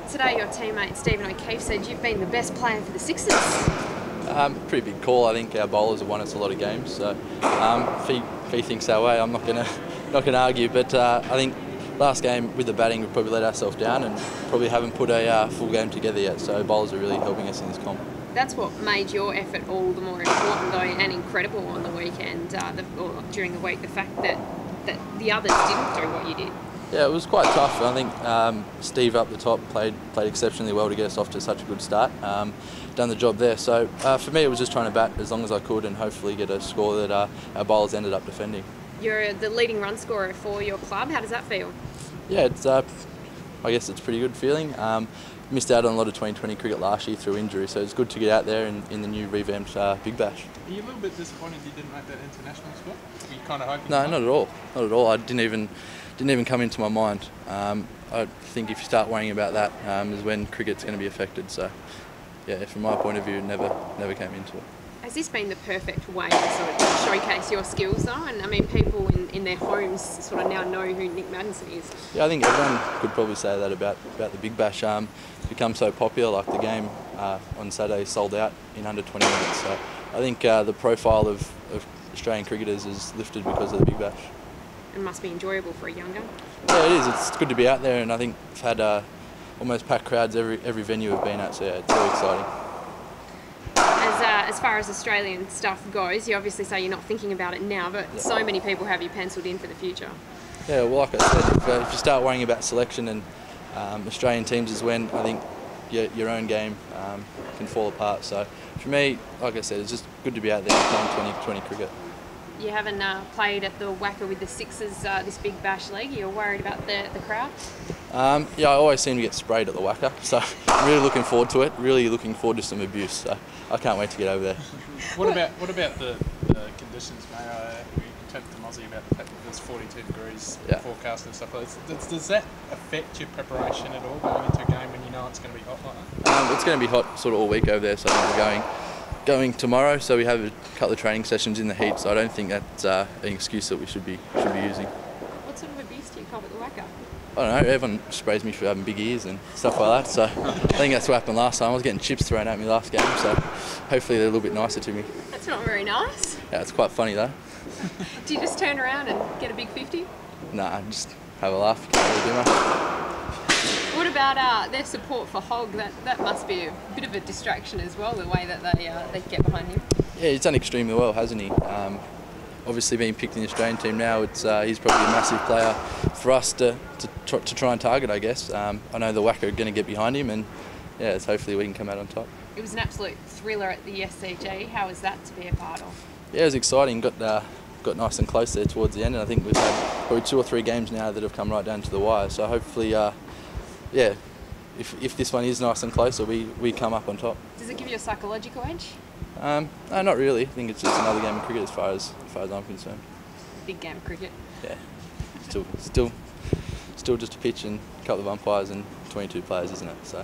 Today your teammate Stephen O'Keefe said you've been the best player for the Sixers. Pretty big call. I think our bowlers have won us a lot of games. So if he thinks that way, I'm not gonna argue. But I think last game with the batting, we probably let ourselves down and probably haven't put a full game together yet. So bowlers are really helping us in this comp. That's what made your effort all the more important, though, and incredible on the weekend or during the week. The fact that the others didn't do what you did. Yeah, it was quite tough. I think Steve up the top played exceptionally well to get us off to such a good start. Done the job there. So for me, it was just trying to bat as long as I could and hopefully get a score that our bowlers ended up defending. You're the leading run scorer for your club. How does that feel? Yeah, it's I guess it's a pretty good feeling. Missed out on a lot of 2020 cricket last year through injury, so it's good to get out there in the new revamped Big Bash. Are you a little bit disappointed you didn't make that international squad? Were you kind of hoping? No, not at all. Not at all. I didn't even come into my mind. I think if you start worrying about that, is when cricket's going to be affected. So, yeah, from my point of view, it never came into it. Has this been the perfect way to sort of showcase your skills, though? And I mean, people in their homes sort of now know who Nic Maddinson is. Yeah, I think everyone could probably say that about the Big Bash. It's become so popular. Like the game on Saturday sold out in under 20 minutes. So I think the profile of Australian cricketers is lifted because of the Big Bash. It must be enjoyable for a young gun. Yeah, it is. It's good to be out there, and I think we've had almost packed crowds every venue we've been at. So yeah, it's really exciting. As far as Australian stuff goes, you obviously say you're not thinking about it now, but yeah, so many people have you penciled in for the future. Yeah, well, like I said, if you start worrying about selection and Australian teams is when I think your own game can fall apart. So for me, like I said, it's just good to be out there playing 2020 cricket. You haven't played at the Wacker with the Sixers this Big Bash League. You're worried about the crowd? Yeah, I always seem to get sprayed at the Wacker, so I'm really looking forward to it. Really looking forward to some abuse. So I can't wait to get over there. What about the conditions, mate? We chatted to Mozzie about the fact that there's 42 degrees forecast and stuff like that. Does that affect your preparation at all going into a game when you know it's going to be hot like that? It's going to be hot sort of all week over there, so we're going tomorrow. So we have a couple of training sessions in the heat. So I don't think that's an excuse that we should be using. What sort of abuse do you cop at the Wacker? I don't know, everyone sprays me for having big ears and stuff like that, so I think that's what happened last time. I was getting chips thrown at me last game, so hopefully they're a little bit nicer to me. That's not very nice. Yeah, it's quite funny though. Do you just turn around and get a big 50? Nah, just have a laugh, can't really do much. What about their support for Hogg? That must be a bit of a distraction as well, the way that they get behind him. Yeah, he's done extremely well, hasn't he? Obviously being picked in the Australian team now, he's probably a massive player for us to try and target, I guess. I know the Wacker are going to get behind him, and yeah, hopefully we can come out on top. It was an absolute thriller at the SCG. How was that to be a part of? Yeah, it was exciting. Got nice and close there towards the end, and I think we've had probably 2 or 3 games now that have come right down to the wire. So hopefully, yeah, if this one is nice and close, we come up on top. Does it give you a psychological edge? No, not really. I think it's just another game of cricket as far as I'm concerned. Big game of cricket. Yeah, still just a pitch and a couple of umpires and 22 players, isn't it? So.